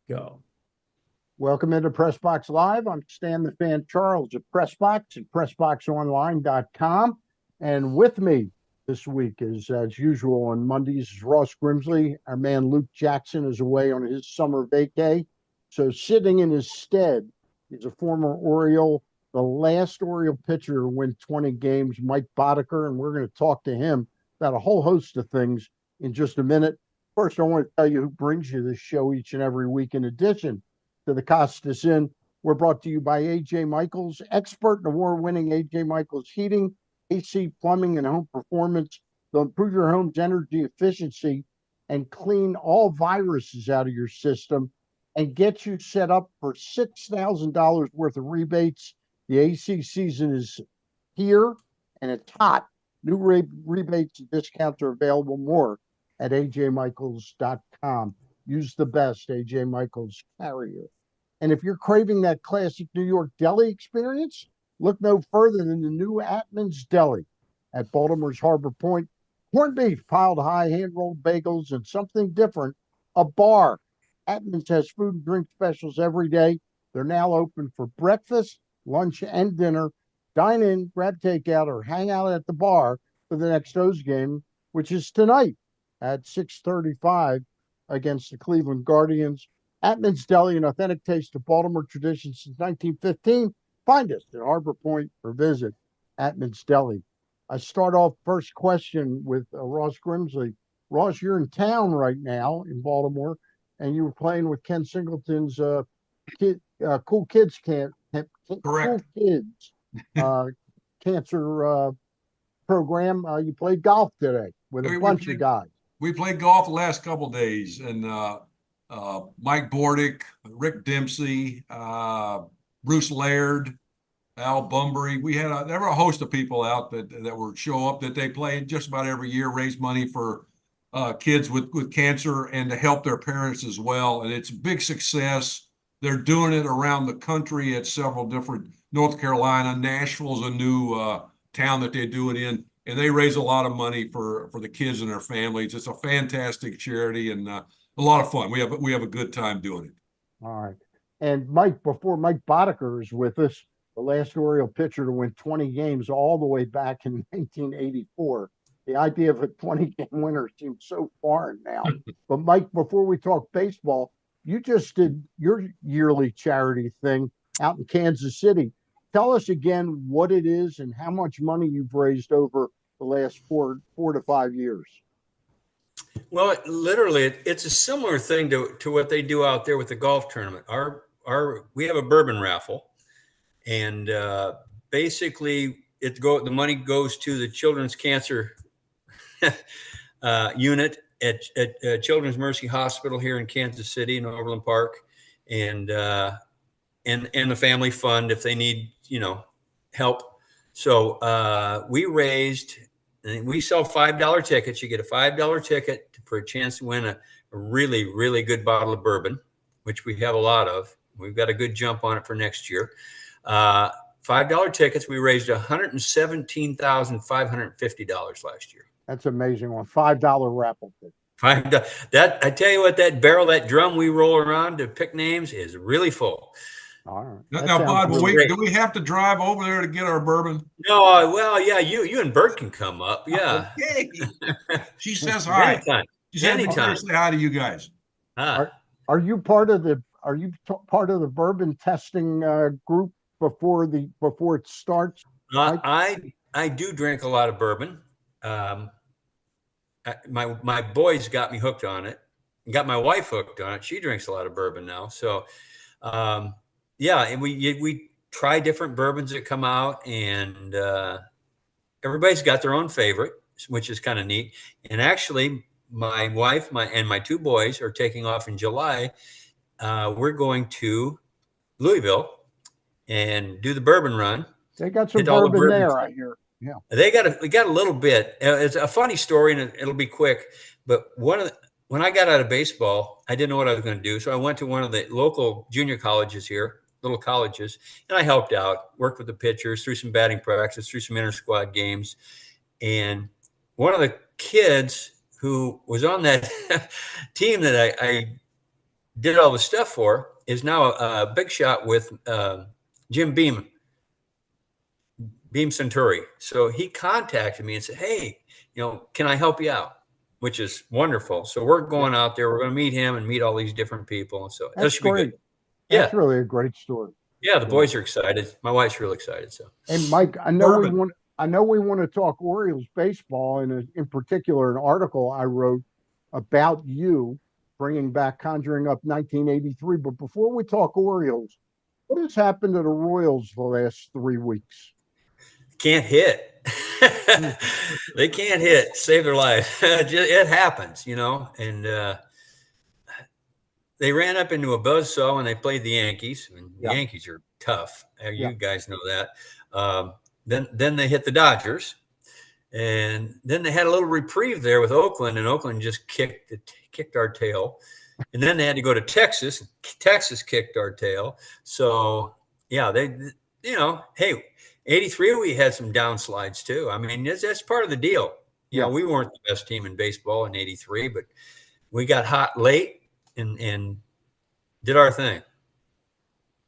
Go. Welcome into PressBox Live. I'm Stan the Fan Charles at PressBox at PressBoxOnline.com. And with me this week is, as usual, on Mondays is Ross Grimsley. Our man Luke Jackson is away on his summer vacay. So sitting in his stead is a former Oriole, the last Oriole pitcher to win 20 games, Mike Boddicker. And we're going to talk to him about a whole host of things in just a minute. First, I want to tell you who brings you this show each and every week. In addition to the Costas Inn, we're brought to you by AJ Michaels, expert and award-winning AJ Michaels Heating, AC Plumbing, and Home Performance. They'll improve your home's energy efficiency and clean all viruses out of your system and get you set up for $6,000 worth of rebates. The AC season is here and it's hot. New rebates and discounts are available more at ajmichaels.com. Use the best AJ Michaels carrier. And if you're craving that classic New York deli experience, look no further than the new Atman's Deli at Baltimore's Harbor Point. Corned beef piled high, hand-rolled bagels, and something different, a bar. Atman's has food and drink specials every day. They're now open for breakfast, lunch, and dinner. Dine in, grab takeout, or hang out at the bar for the next O's game, which is tonight at 6:35 against the Cleveland Guardians. Atman's Deli, an authentic taste of Baltimore tradition since 1915. Find us at Harbor Point or visit Atman's Deli. I start off first question with Ross Grimsley. Ross, you're in town right now in Baltimore, and you were playing with Ken Singleton's Cool Kids Cool Correct. Kids cancer program. You played golf today with a bunch of guys. We played golf the last couple of days, and Mike Boddicker, Rick Dempsey, Bruce Laird, Al Bunbury. There were a host of people out that were show up that they play just about every year, raise money for kids with cancer and to help their parents as well. And it's a big success. They're doing it around the country at several different, North Carolina. Nashville's a new town that they do it in. And they raise a lot of money for the kids and their families. It's a fantastic charity and a lot of fun. We have a good time doing it. All right. And Mike, before Mike Boddicker is with us, the last Oriole pitcher to win 20 games all the way back in 1984. The idea of a 20-game winner seems so foreign now. But Mike, before we talk baseball, you just did your yearly charity thing out in Kansas City. Tell us again what it is and how much money you've raised over the last four to 5 years. Well, literally, it's a similar thing to what they do out there with the golf tournament. We have a bourbon raffle, and basically, the money goes to the Children's Cancer unit at Children's Mercy Hospital here in Kansas City in Overland Park, and the family fund if they need help. So we raised, and we sell $5 tickets. You get a $5 ticket for a chance to win a really, really good bottle of bourbon, which we have a lot of. We've got a good jump on it for next year. $5 tickets. We raised $117,550 last year. That's amazing on $5 raffle ticket. That I tell you what, that drum we roll around to pick names is really full. All right. Now, Bob, do we have to drive over there to get our bourbon? No, well, yeah, you and Bert can come up. Yeah. Okay. She says hi. Anytime. She said Anytime. say hi to you guys. Are you part of the bourbon testing group before it starts? I do drink a lot of bourbon. My boys got me hooked on it. Got my wife hooked on it. She drinks a lot of bourbon now. So, yeah, and we try different bourbons that come out, and everybody's got their own favorite, which is kind of neat. And actually, my wife, and my two boys are taking off in July. We're going to Louisville and do the bourbon run. They got some bourbon there, I hear. Yeah, we got a little bit. It's a funny story, and it'll be quick. But when I got out of baseball, I didn't know what I was going to do, so I went to one of the local junior colleges here, little colleges, and I helped out, worked with the pitchers, through some batting practice, through some inter-squad games, and one of the kids who was on that team that I did all the stuff for, is now a big shot with Jim Beam Centauri. So he contacted me and said, hey, can I help you out? Which is wonderful. So we're going out there. We're going to meet him and meet all these different people. And so that should be good. That's really a great story. Yeah, the boys are excited. My wife's real excited. So, and Mike, I know we want to talk Orioles baseball, and in particular, an article I wrote about you bringing back Conjuring Up 1983. But before we talk Orioles, what has happened to the Royals the last 3 weeks? Can't hit. They can't hit, save their life. It happens, and they ran up into a buzzsaw when they played the Yankees. And the Yankees are tough. You guys know that. Then they hit the Dodgers, and then they had a little reprieve there with Oakland, and Oakland just kicked our tail. And then they had to go to Texas. Texas kicked our tail. So yeah, hey, 83, we had some downsides too. I mean, that's part of the deal. We weren't the best team in baseball in 83, but we got hot late and did our thing.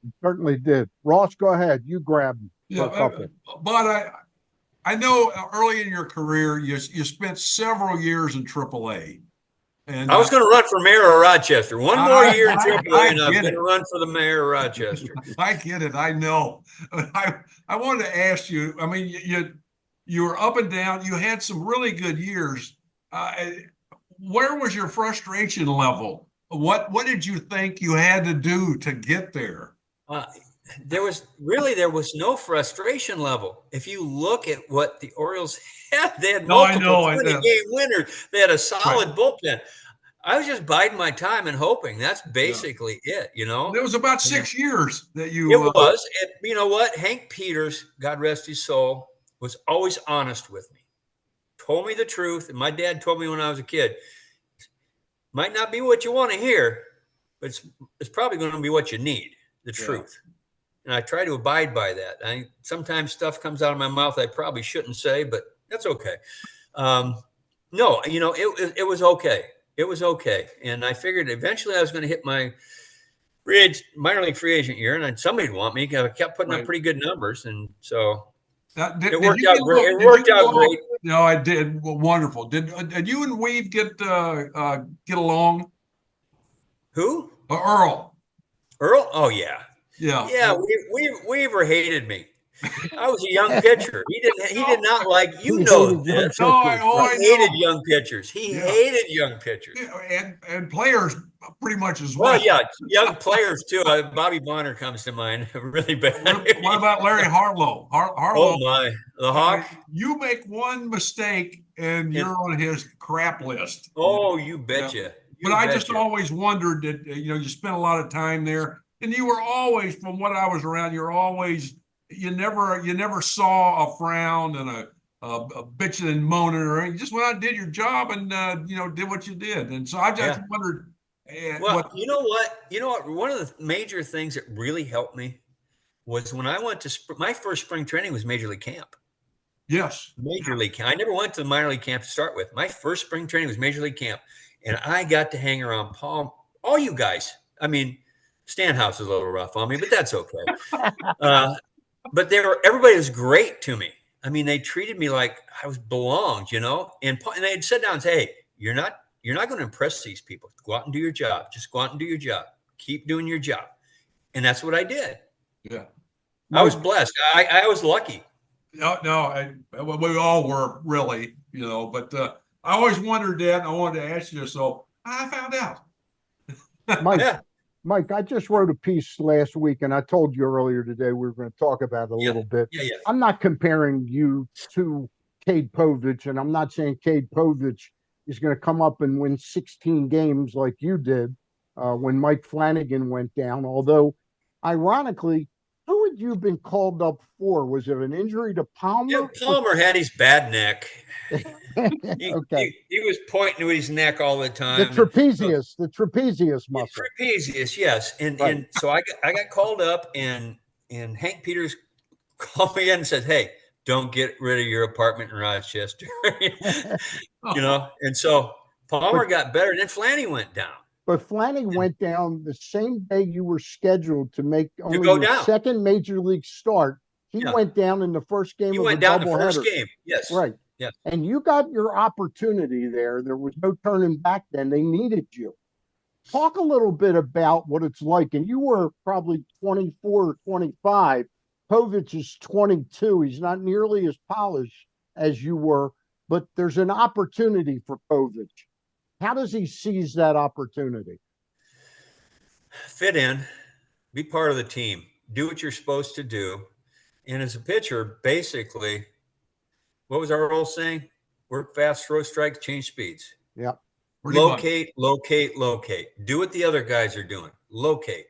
You certainly did. Ross, go ahead. You grab a couple. But I know early in your career, you spent several years in AAA. And I was going to run for mayor of Rochester. One more year in AAA, and I was going to run for the mayor of Rochester. I get it. I know. I wanted to ask you. I mean, you were up and down. You had some really good years. Where was your frustration level? What did you think you had to do to get there? There was no frustration level. If you look at what the Orioles had, they had multiple 20-game winners. They had a solid bullpen. I was just biding my time and hoping. That's basically it, It was about 6 years that you. It was. And you know what? Hank Peters, God rest his soul, was always honest with me. Told me the truth. And my dad told me when I was a kid, might not be what you want to hear, but it's probably going to be what you need, the truth. And I try to abide by that. Sometimes stuff comes out of my mouth I probably shouldn't say, but that's okay. No, it was okay. It was okay. And I figured eventually I was going to hit my minor league free agent year, and somebody would want me because I kept putting up pretty good numbers. And so it worked out great. It worked out great. No, I did. Well, wonderful. Did you and Weave get along? Who? Earl. Earl? Oh, yeah. Yeah. Yeah. Weaver hated me. I was a young pitcher. He did not like, this. He hated young pitchers. He hated young pitchers. And players pretty much as well. Well, yeah, young players too. Bobby Bonner comes to mind really bad. What about Larry Harlow? Oh my, the Hawk. You make one mistake and you're on his crap list. Oh, you betcha. But I just always wondered that you spent a lot of time there, and you were always, from what I was around, you never saw a frown and a bitching and moaning, or you just went out and did your job and did what you did. And so I just wondered. You know what? One of the major things that really helped me was when I went to my first spring training was Major League Camp. Yes, Major League Camp. I never went to the minor league camp to start with. My first spring training was Major League Camp, and I got to hang around all you guys. I mean, Stanhouse is a little rough on me, but that's okay. But everybody was great to me. I mean, they treated me like I belonged, and they'd sit down and say, hey, you're not going to impress these people. Go out and do your job. Just go out and do your job. Keep doing your job. And that's what I did. Yeah. I was blessed. I was lucky. No, we all were really, but I always wondered that. I wanted to ask you, so I found out. Mike, I just wrote a piece last week, and I told you earlier today we were going to talk about it a little bit. Yeah. I'm not comparing you to Cade Povich, and I'm not saying Cade Povich is going to come up and win 16 games like you did when Mike Flanagan went down. Although, ironically, who had you been called up for? Was it an injury to Palmer? Yeah, Palmer had his bad neck. Okay. He was pointing to his neck all the time. The trapezius muscle. The trapezius, yes. And so I got called up, and Hank Peters called me in and said, hey, don't get rid of your apartment in Rochester. And so Palmer got better, and then Flanny went down. But Flanny went down the same day you were scheduled to make only go your down. second major league start. He went down in the first game He of a went down the doubleheader. first game. Yes. Right. Yeah. And you got your opportunity there. There was no turning back then. They needed you. Talk a little bit about what it's like. And you were probably 24 or 25. Povich is 22. He's not nearly as polished as you were, but there's an opportunity for Povich. How does he seize that opportunity? Fit in, be part of the team, do what you're supposed to do. And as a pitcher, basically, what was our old saying? Work fast, throw strikes, change speeds. Yeah. Locate. Do what the other guys are doing. Locate,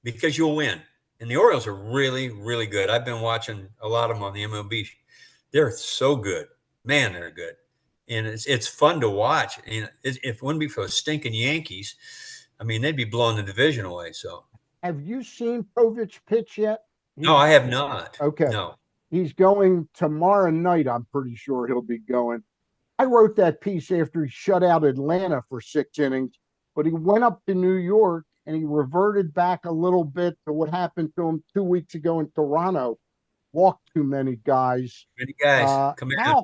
because you'll win. And the Orioles are really, really good. I've been watching a lot of them on the MLB. They're so good. Man, they're good. And it's fun to watch. And if it wouldn't be for the stinking Yankees, I mean, they'd be blowing the division away. So, have you seen Povich pitch yet? no, I have not. Okay. No. He's going tomorrow night. I'm pretty sure he'll be going. I wrote that piece after he shut out Atlanta for 6 innings, but he went up to New York and he reverted back a little bit to what happened to him 2 weeks ago in Toronto. Walked too many guys. How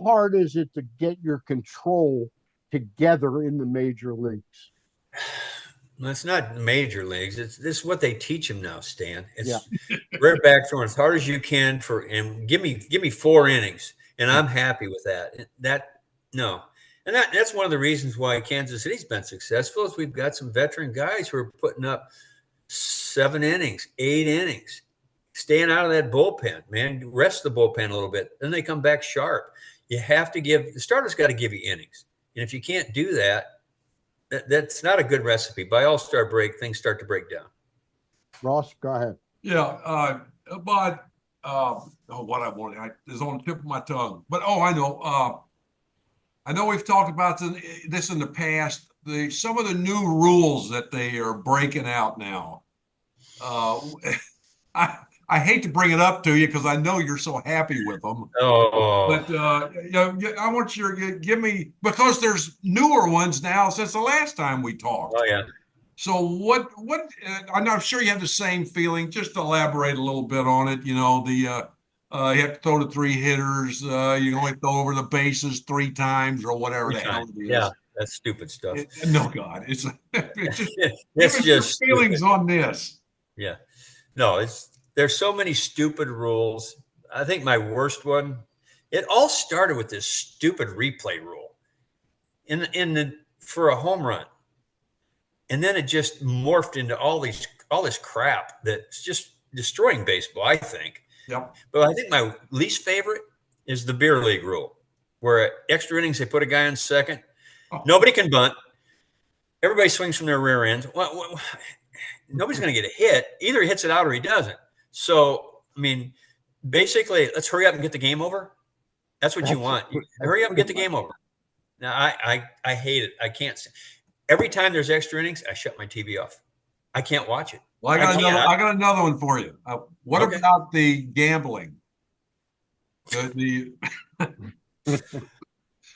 hard is it to get your control together in the major leagues? Well, it's not major leagues. This is what they teach him now, Stan. It's right back throwing as hard as you can and give me 4 innings, and I'm happy with that. That's one of the reasons why Kansas City's been successful is we've got some veteran guys who are putting up 7 innings, 8 innings. Staying out of that bullpen, man. Rest the bullpen a little bit. Then they come back sharp. You have to the starter's got to give you innings. And if you can't do that, that's not a good recipe. By All-Star break, things start to break down. Ross, go ahead. Yeah, but what I wanted is on the tip of my tongue. But I know. I know we've talked about this in the past. Some of the new rules that they are breaking out now. I hate to bring it up to you because I know you're so happy with them. But I want you to give me, because there's newer ones now since the last time we talked. Oh yeah. So what? I'm not sure you have the same feeling. Just elaborate a little bit on it. You know, you have to throw to 3 hitters. You can only throw over the bases 3 times or whatever the hell it is. Yeah, that's stupid stuff. No, God, it's it's just feelings stupid. on this. Yeah, no, there's so many stupid rules. I think my worst one, it all started with this stupid replay rule for a home run. And then it just morphed into all this crap that's just destroying baseball, I think. Yep. But I think my least favorite is the beer league rule, where extra innings, they put a guy on second. Nobody can bunt. Everybody swings from their rear end. Nobody's going to get a hit. Either he hits it out or he doesn't. So, I mean, basically, let's hurry up and get the game over. That's what you want. Hurry up and get the game over. Now, I hate it. I can't. Every time there's extra innings, I shut my TV off. I can't watch it. Well, I got another one for you. What about the gambling?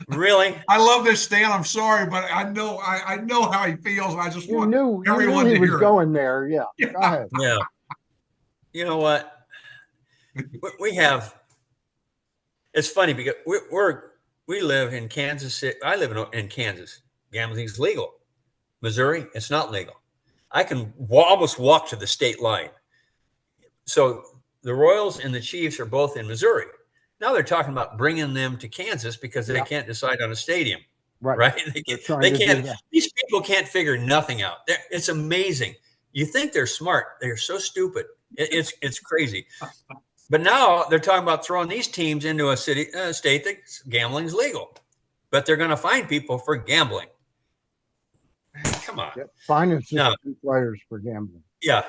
Really? I love this, Stan. I'm sorry, but I know how he feels. I just want everyone to hear it. Going there. Yeah. Go ahead. Yeah. You know what? We have. It's funny because we live in Kansas City. I live in Kansas. Gambling is legal. Missouri, it's not legal. I can almost walk to the state line. So the Royals and the Chiefs are both in Missouri. Now they're talking about bringing them to Kansas because they can't decide on a stadium. Right? They can't. These people can't figure nothing out. It's amazing. You think they're smart. They're so stupid. It's crazy. But now they're talking about throwing these teams into a state that gambling is legal. But they're going to fine people for gambling. Come on. Fine players for gambling. Yeah.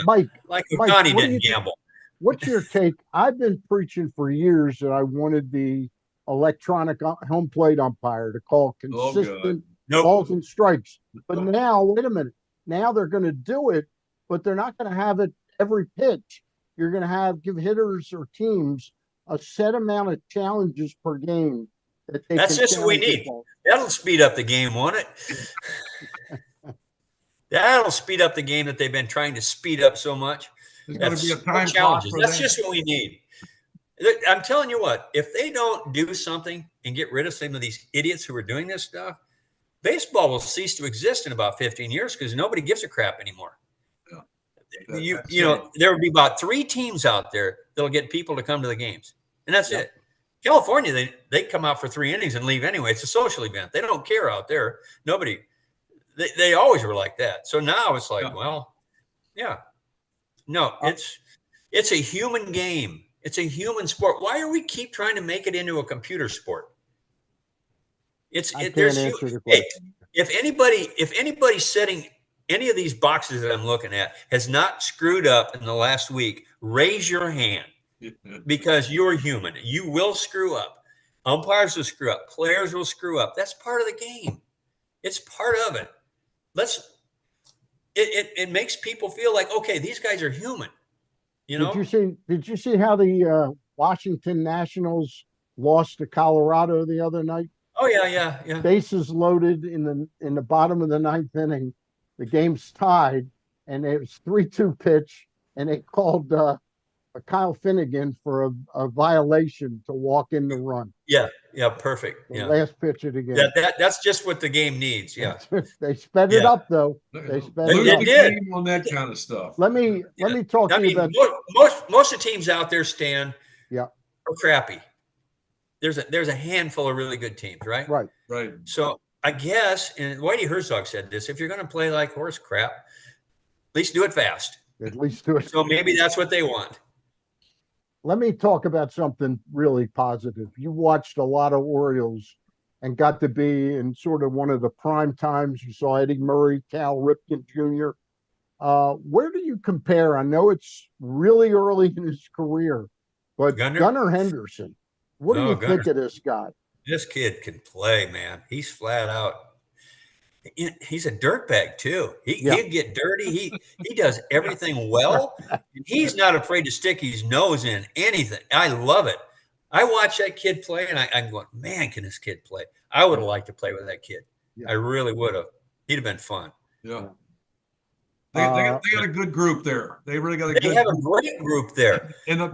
Mike, Otani didn't gamble. What's your take? I've been preaching for years that I wanted the electronic home plate umpire to call consistent balls and strikes. But now, wait a minute. Now they're going to do it, but they're not going to have it every pitch. You're going to give hitters or teams a set amount of challenges per game. That's just what we need. That'll speed up the game, won't it? That'll speed up the game that they've been trying to speed up so much. There's going to be a That's time clock challenges. for That's that. just what we need. I'm telling you what, if they don't do something and get rid of some of these idiots who are doing this stuff, baseball will cease to exist in about 15 years because nobody gives a crap anymore. Yeah. You know, there will be about 3 teams out there that'll get people to come to the games, and that's it. California, they come out for 3 innings and leave anyway. It's a social event. They don't care out there. Nobody. They always were like that. So now it's like, well, yeah, no, it's a human game. It's a human sport. Why do we keep trying to make it into a computer sport? If anybody's setting any of these boxes that I'm looking at has not screwed up in the last week, raise your hand, because you're human. You will screw up. Umpires will screw up. Players will screw up. That's part of the game. It's part of it. It makes people feel like, okay, these guys are human. You know? Did you see how the Washington Nationals lost to Colorado the other night? Oh yeah. Bases loaded in the bottom of the 9th inning. The game's tied, and it was 3-2 pitch, and they called Kyle Finnegan for a violation to walk in the run. Yeah, perfect. The last pitch of the game. That's just what the game needs. Yeah, they sped it up though. They sped it up. Did on that kind of stuff. Let me talk to you about most of the teams out there, Stan. Yeah, are crappy. There's a handful of really good teams, right? Right. So I guess, and Whitey Herzog said this: if you're going to play like horse crap, at least do it fast. At least do it. So maybe that's what they want. Let me talk about something really positive. You watched a lot of Orioles and got to be in sort of one of the prime times. You saw Eddie Murray, Cal Ripken Jr. Where do you compare? I know it's really early in his career, but Gunnar Henderson, what do you think of this guy? This kid can play, man. He's flat out. He's a dirtbag too. He'll get dirty. He does everything well. He's not afraid to stick his nose in anything. I love it. I watch that kid play, and I'm going, man, can this kid play? I would have liked to play with that kid. Yeah. I really would have. He'd have been fun. Yeah. They got a good group there. They really got a good. They have a great group there. And the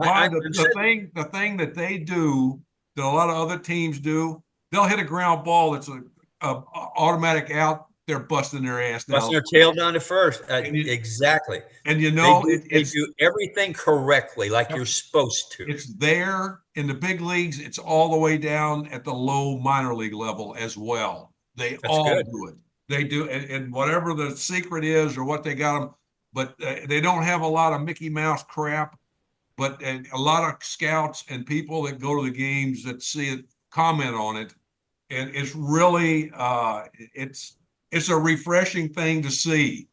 thing that they do that a lot of other teams do, they'll hit a ground ball that's a automatic out. They're busting their ass down. Busting their tail down to first. Exactly. And you know, they do everything correctly, like you're supposed to. It's there in the big leagues. It's all the way down at the low minor league level as well. That's all good. Do it. They do, and whatever the secret is or what they got them, but they don't have a lot of Mickey Mouse crap. But a lot of scouts and people that go to the games that see it comment on it. And it's really it's a refreshing thing to see.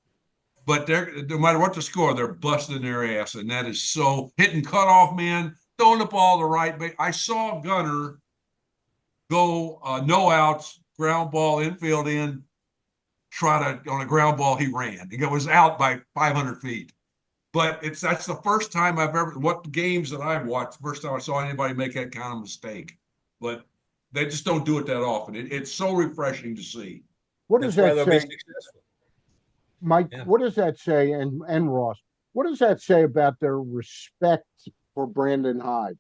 But no matter what the score, they're busting their ass, and that is so hitting cutoff men, throwing the ball the right way. I saw Gunnar go no outs, ground ball, infield in, try to on a ground ball he ran. It was out by 500 feet. But that's the first time what games that I've watched, first time I saw anybody make that kind of mistake. But they just don't do it that often. It's so refreshing to see. What does that say, Mike? Yeah. What does that say, and Ross? What does that say about their respect for Brandon Hyde?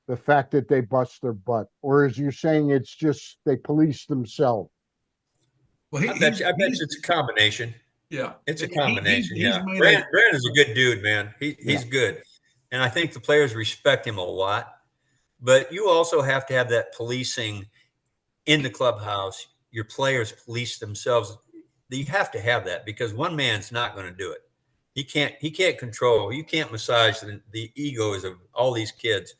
The fact that they bust their butt, or as you're saying, it's just they police themselves. Well, I bet it's a combination. Yeah, it's a combination. Brandon is a good dude, man. He's good, and I think the players respect him a lot. But you also have to have that policing in the clubhouse. Your players police themselves. You have to have that because one man's not going to do it. He can't control. You can't massage the egos of all these kids.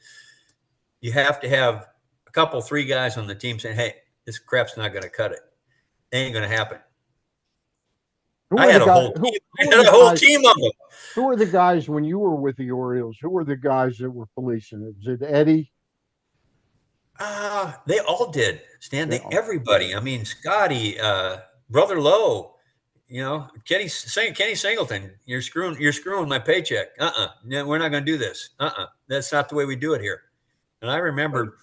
You have to have a couple, 3 guys on the team saying, "Hey, this crap's not going to cut it. It ain't going to happen." I had a whole team of them. Who were the guys when you were with the Orioles? Who were the guys that were policing it? Was it Eddie? They all did, Stan. Everybody. I mean, Scotty, Brother Lowe, Kenny Singleton. You're screwing my paycheck. No, we're not going to do this. That's not the way we do it here. And I remember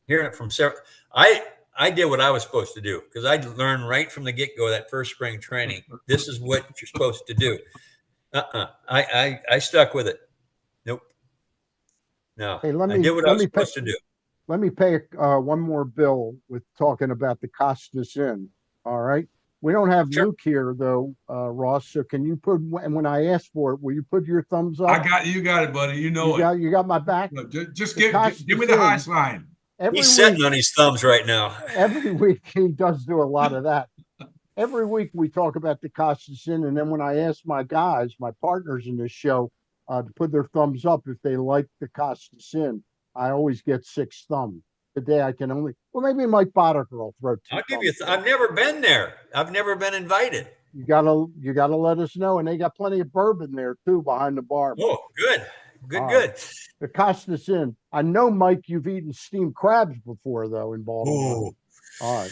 hearing it from several. I I did what I was supposed to do because I learned right from the get-go that first spring training. This is what you're supposed to do. I stuck with it. Nope. No, Hey, I did what I was supposed to do. let me pay one more bill with talking about the Costas Inn. All right. We don't have Sure. Luke here though, Ross. So can you put, when I ask for it, will you put your thumbs up? You got it, buddy. You know You got my back. it. Just The give me the high Costas Inn. sign. Every He's week, sitting on his thumbs right now. every week he does do a lot of that. Every week we talk about the Costas Inn, and then when I ask my guys, my partners in this show, to put their thumbs up if they like the Costas Inn, I always get 6 thumbs. Today I can only, well, maybe Mike Boddicker will throw 2 I'll give you. thumbs. I've never been there. I've never been invited. You gotta let us know, and they got plenty of bourbon there too behind the bar. Oh, good, good, All good. right. The Costas Inn. I know, Mike, you've eaten steamed crabs before though in Baltimore. Oh, All right.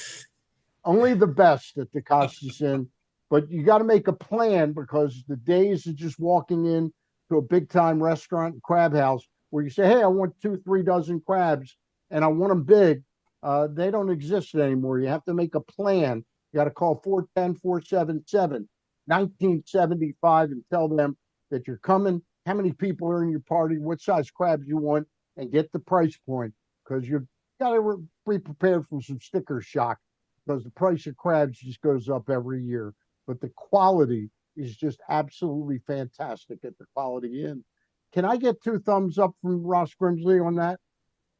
Only the best at the Costas Inn, but you got to make a plan because the days of just walking in to a big time restaurant and crab house where you say, "Hey, I want 2, 3 dozen crabs and I want them big," they don't exist anymore. You have to make a plan. You got to call 410-477-1975 and tell them that you're coming, how many people are in your party, what size crabs you want, and get the price point because you've got to be prepared for some sticker shock because the price of crabs just goes up every year. But the quality is just absolutely fantastic at the Quality Inn. Can I get 2 thumbs up from Ross Grimsley on that?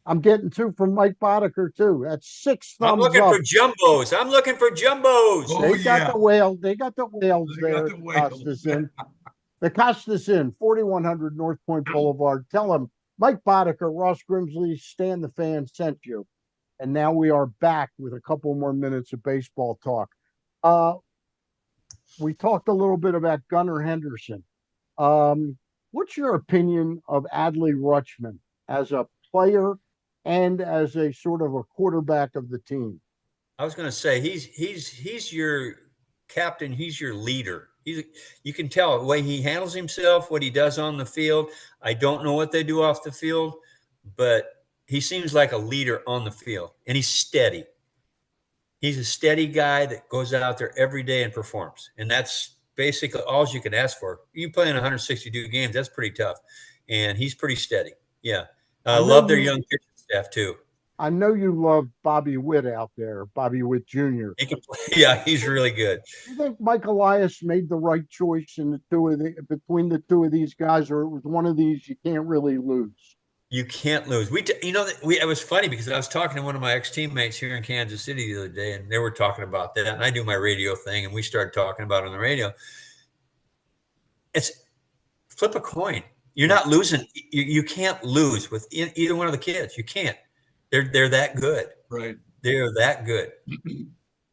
I'm getting 2 from Mike Boddicker too. That's 6 thumbs I'm looking up. for jumbos. I'm looking for jumbos. Oh, They got the whale. They got the whales They there. got the whales. Costas Inn. The Costas Inn, 4100 North Point Boulevard. Tell them Mike Boddicker, Ross Grimsley, Stan the Fan sent you. And now we are back with a couple more minutes of baseball talk. We talked a little bit about Gunnar Henderson. What's your opinion of Adley Rutschman as a player and as a sort of a quarterback of the team? I was going to say he's your captain. He's your leader. You can tell the way he handles himself, what he does on the field. I don't know what they do off the field, but he seems like a leader on the field, and he's steady. He's a steady guy that goes out there every day and performs, and that's basically all you can ask for. You play in 162 games, that's pretty tough, and he's pretty steady. Yeah, I love their young pitching staff too. I know you love Bobby Witt out there, Bobby Witt Jr. He can play. Yeah, he's really good. Do you think Mike Elias made the right choice in between the 2 of these guys, or it was one of these you can't really lose? You can't lose. It was funny because I was talking to one of my ex-teammates here in Kansas City the other day, and they were talking about that. And I do my radio thing, and we started talking about it on the radio. It's flip a coin. You're not losing. You can't lose with either one of the kids. You can't. They're that good. Right. They're that good.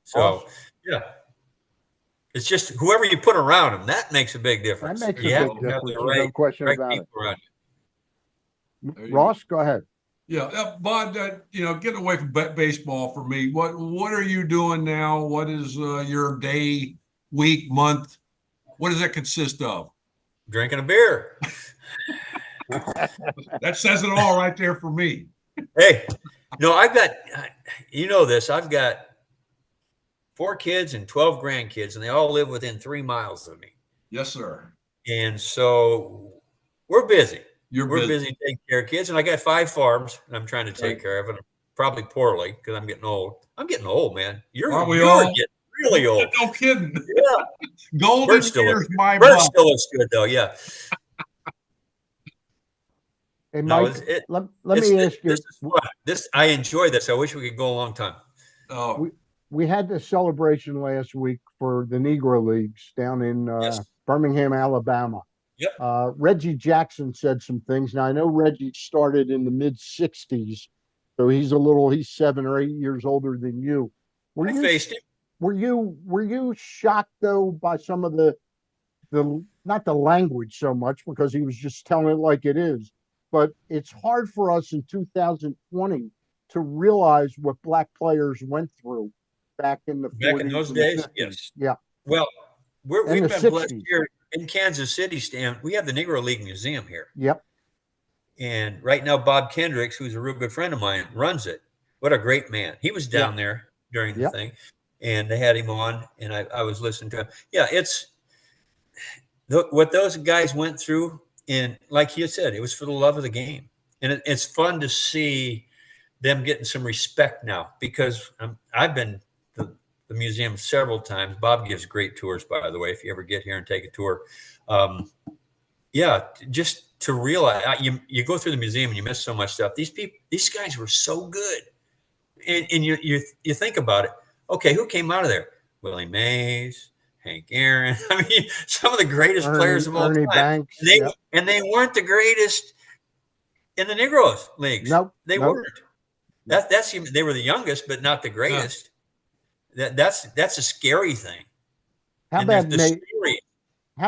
So, yeah. It's just whoever you put around them, that makes a big difference. That makes a big difference. No question about it. Around you. Ross, go ahead. Yeah, Bud, getting away from baseball for me, what are you doing now? What is your day, week, month? What does that consist of? Drinking a beer. That says it all right there for me. Hey, no, I've got 4 kids and 12 grandkids, and they all live within 3 miles of me. Yes, sir. And so we're busy. We're busy taking care of kids, and I got 5 farms, and I'm trying to take care of it. Probably poorly because I'm getting old. I'm getting old, man. You're getting really old. No kidding. Yeah. Golden years, my Bert still looks good though. Yeah. Hey, Mike, let me ask you. This I enjoy this. I wish we could go a long time. Oh, we had the celebration last week for the Negro Leagues down in Birmingham, Alabama. Yep. Reggie Jackson said some things. Now I know Reggie started in the mid '60s, so he's 7 or 8 years older than you. I faced him. Were you shocked though by some of the not the language so much because he was just telling it like it is, but it's hard for us in 2020 to realize what black players went through back in the 40s in those days. 50s. Yes. Yeah. Well, we've been 60s. blessed here in Kansas City, Stan. We have the Negro League Museum here. Yep. And right now, Bob Kendricks, who's a real good friend of mine, runs it. what a great man. He was down there during the thing, and they had him on, and I was listening to him. Yeah, it's what those guys went through, and like you said, it was for the love of the game, and it's fun to see them getting some respect now, because I've been to the museum several times. Bob gives great tours, by the way, if you ever get here and take a tour. Yeah, just to realize you go through the museum and you miss so much stuff. These guys were so good, and you think about it. Okay, who came out of there? Willie Mays, Hank Aaron. I mean, some of the greatest players of all Ernie time. Banks, And they weren't the greatest in the Negroes leagues. Nope, they weren't. They were the youngest, but not the greatest. That's a scary thing. How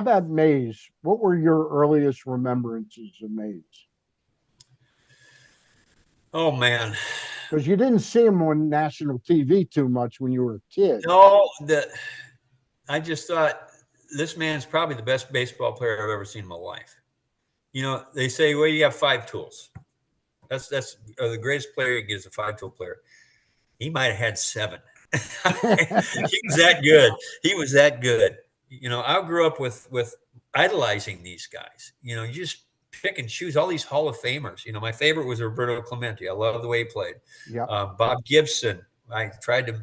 about Mays? What were your earliest remembrances of Mays? Oh man, because you didn't see him on national TV too much when you were a kid. No, I just thought this man's probably the best baseball player I've ever seen in my life. You know, they say, well, you have 5 tools. That's the greatest player is a 5-tool player. He might have had 7. He was that good. He was that good. You know, I grew up with idolizing these guys. You know, you just pick and choose all these Hall of Famers. You know, my favorite was Roberto Clemente. I love the way he played. Bob Gibson. I tried to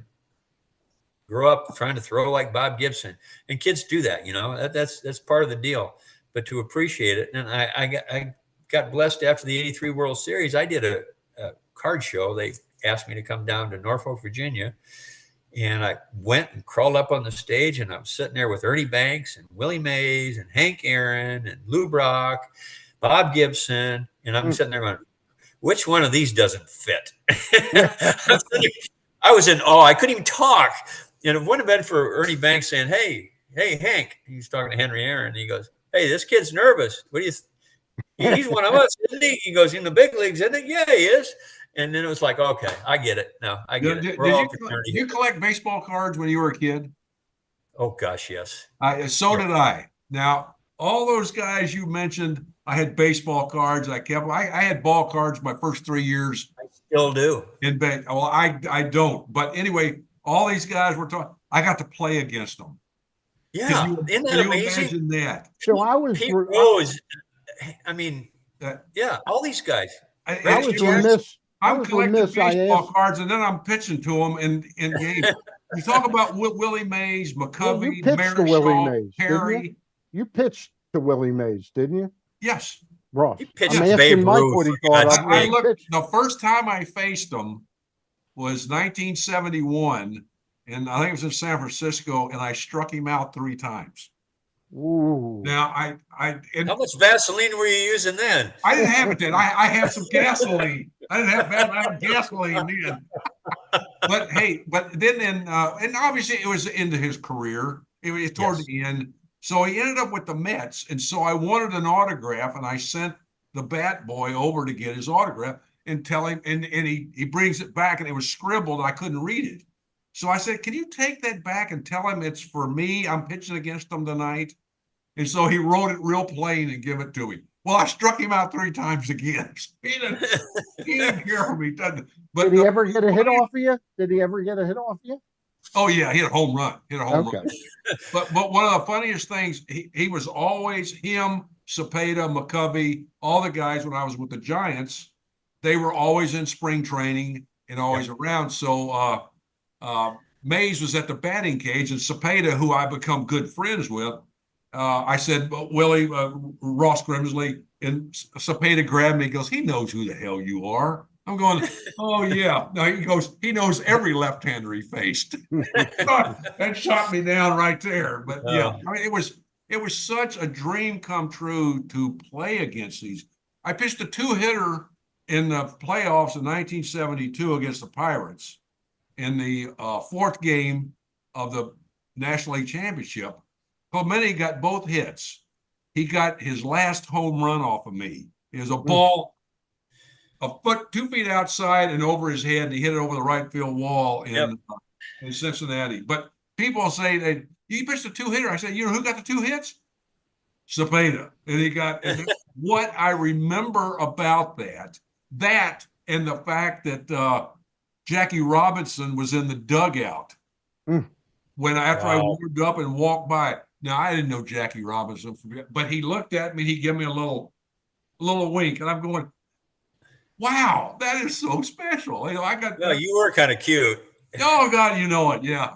grow up trying to throw like Bob Gibson, and kids do that. You know, that's part of the deal. But to appreciate it, and I got blessed after the '83 World Series. I did a card show. They asked me to come down to Norfolk, Virginia. And I went and crawled up on the stage, and I was sitting there with Ernie Banks and Willie Mays and Hank Aaron and Lou Brock, Bob Gibson. And I'm sitting there going, which one of these doesn't fit? I was in awe. I couldn't even talk. And it wouldn't have been for Ernie Banks saying, hey, Hank. He's talking to Henry Aaron. And he goes, hey, this kid's nervous. What do you he's one of us, isn't he? He goes, in the big leagues, isn't he? Yeah, he is. And then it was like, okay, I get it. Now I get it. Did you collect baseball cards when you were a kid? Oh gosh, yes. So did I. Now, all those guys you mentioned, I had baseball cards. I kept. I had ball cards my first 3 years. I still do. Well, I don't. But anyway, all these guys were talking. I got to play against them. Yeah, isn't that amazing? Imagine that. So I was. Pete Rose. I mean, yeah, all these guys. I was remiss. I'm collecting baseball cards, and then I'm pitching to them in games. You talk about Willie Mays, McCovey, Marischal, Perry. You pitched to Willie Mays, didn't you? Yes. Ross. He pitched Babe Mike Ruth. what he thought of I looked, the first time I faced him was 1971, and I think it was in San Francisco, and I struck him out 3 times. Ooh. Now, how much Vaseline were you using then? I didn't have it then. I had some gasoline. I had gasoline then. But hey, and obviously it was into his career. It was toward the end. So he ended up with the Mets. And so I wanted an autograph, and I sent the bat boy over to get his autograph and tell him, and he brings it back, and it was scribbled. I couldn't read it. So I said, can you take that back and tell him it's for me? I'm pitching against him tonight. And so he wrote it real plain and give it to me. Well, I struck him out 3 times again. He didn't care for me. But did he ever get a hit off of you? Oh, yeah. He hit a home run. Run. But one of the funniest things, he was always him, Cepeda, McCovey, all the guys when I was with the Giants, they were always in spring training and always around. So Mays was at the batting cage, and Cepeda, who I become good friends with, I said, Willie, Ross Grimsley, and Cepeda grabbed me. He goes, he knows who the hell you are. I'm going, oh, yeah. No, he goes, he knows every left-hander he faced. That shot me down right there. But, yeah, I mean, it was such a dream come true to play against these. I pitched a 2-hitter in the playoffs in 1972 against the Pirates in the 4th game of the National League Championship. Clemente got both hits. He got his last home run off of me. It was a ball a foot, 2 feet outside and over his head, and he hit it over the right field wall in Cincinnati. But people say that he pitched a 2-hitter. I said, you know who got the 2 hits? Cepeda. And he got what I remember about that and the fact that Jackie Robinson was in the dugout Mm. after I Wow. warmed up and walked by. Now I didn't know Jackie Robinson, but he looked at me and he gave me a little wink, and I'm going, "Wow, that is so special." I got No, you were kind of cute. Oh God, you know it, yeah.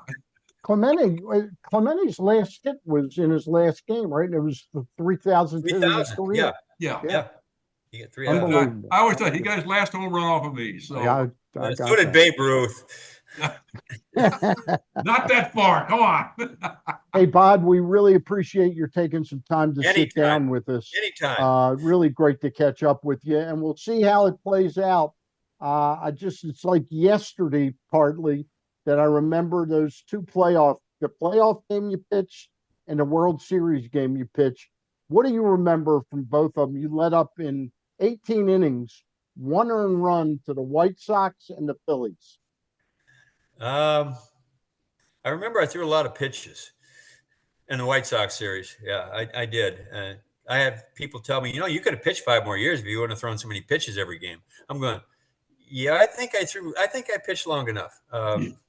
Clementi's last hit was in his last game, right? It was the 3,000 hit in his 3,000. career. Yeah. Yeah. You get 3 Unbelievable. I always thought he got his last home run off of me. So Yeah, I So got did Babe Ruth. that. not that far. Come on. Hey, Bod, we really appreciate your taking some time to sit Anytime. down with us. Anytime. Really great to catch up with you, and we'll see how it plays out. It's like yesterday, partly, that I remember those the playoff game you pitched and the World Series game you pitched. What do you remember from both of them? You led up in 18 innings, 1 earned run to the White Sox and the Phillies. I remember I threw a lot of pitches in the White Sox series. Yeah, I did. I have people tell me, you could have pitched 5 more years if you wouldn't have thrown so many pitches every game. I'm going, yeah, I think I pitched long enough.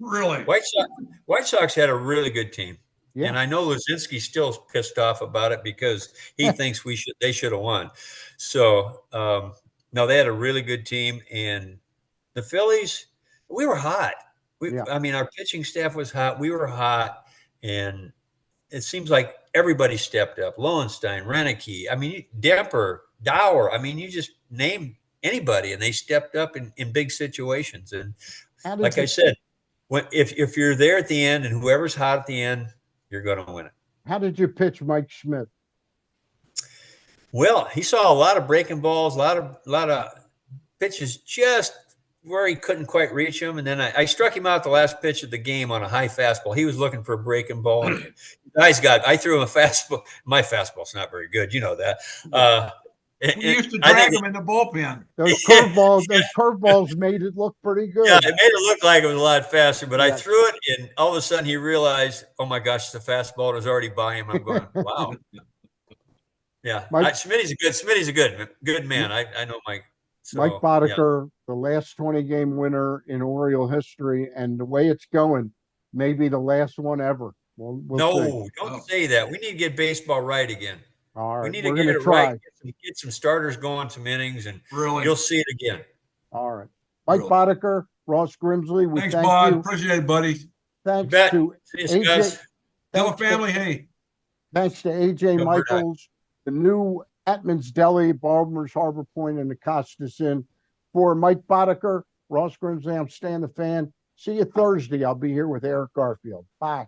Really? White Sox had a really good team. Yeah. And I know Luzinski's still pissed off about it because he thinks they should have won. So, no, they had a really good team. And the Phillies, we were hot. I mean, our pitching staff was hot. We were hot. And it seems like everybody stepped up. Lowenstein, Renicky, I mean, Demper, Dower. I mean, you just name anybody, and they stepped up in big situations. And like I said, if you're there at the end and whoever's hot at the end, you're going to win it. How did you pitch Mike Schmidt? Well, he saw a lot of breaking balls, a lot of pitches just where he couldn't quite reach them. And then I struck him out the last pitch of the game on a high fastball. He was looking for a breaking ball. And I threw him a fastball. My fastball's not very good. You know that. We used to drag him in the bullpen. Those curveballs made it look pretty good. Yeah, it made it look like it was a lot faster, but I threw it, and all of a sudden he realized, oh my gosh, it's a fastball. It was already by him. I'm going, wow. Yeah, Smitty's a good man. I know Mike. So, Mike Boddicker, the last 20-game winner in Oriole history, and the way it's going, maybe the last one ever. We'll see. Don't say that. We need to get baseball right again. All right, we need to get it right. Get some starters going, some innings, and you'll see it again. All right, Mike Boddicker, Ross Grimsley. Thanks, Bod. Appreciate it, buddy. Thanks to AJ. Tell the family, hey. Thanks to AJ Michaels, the new Atman's Deli, Balmer's Harbor Point, and the Costas Inn. For Mike Boddicker, Ross Grimsley, I'm Stan the Fan. See you Thursday. I'll be here with Eric Garfield. Bye.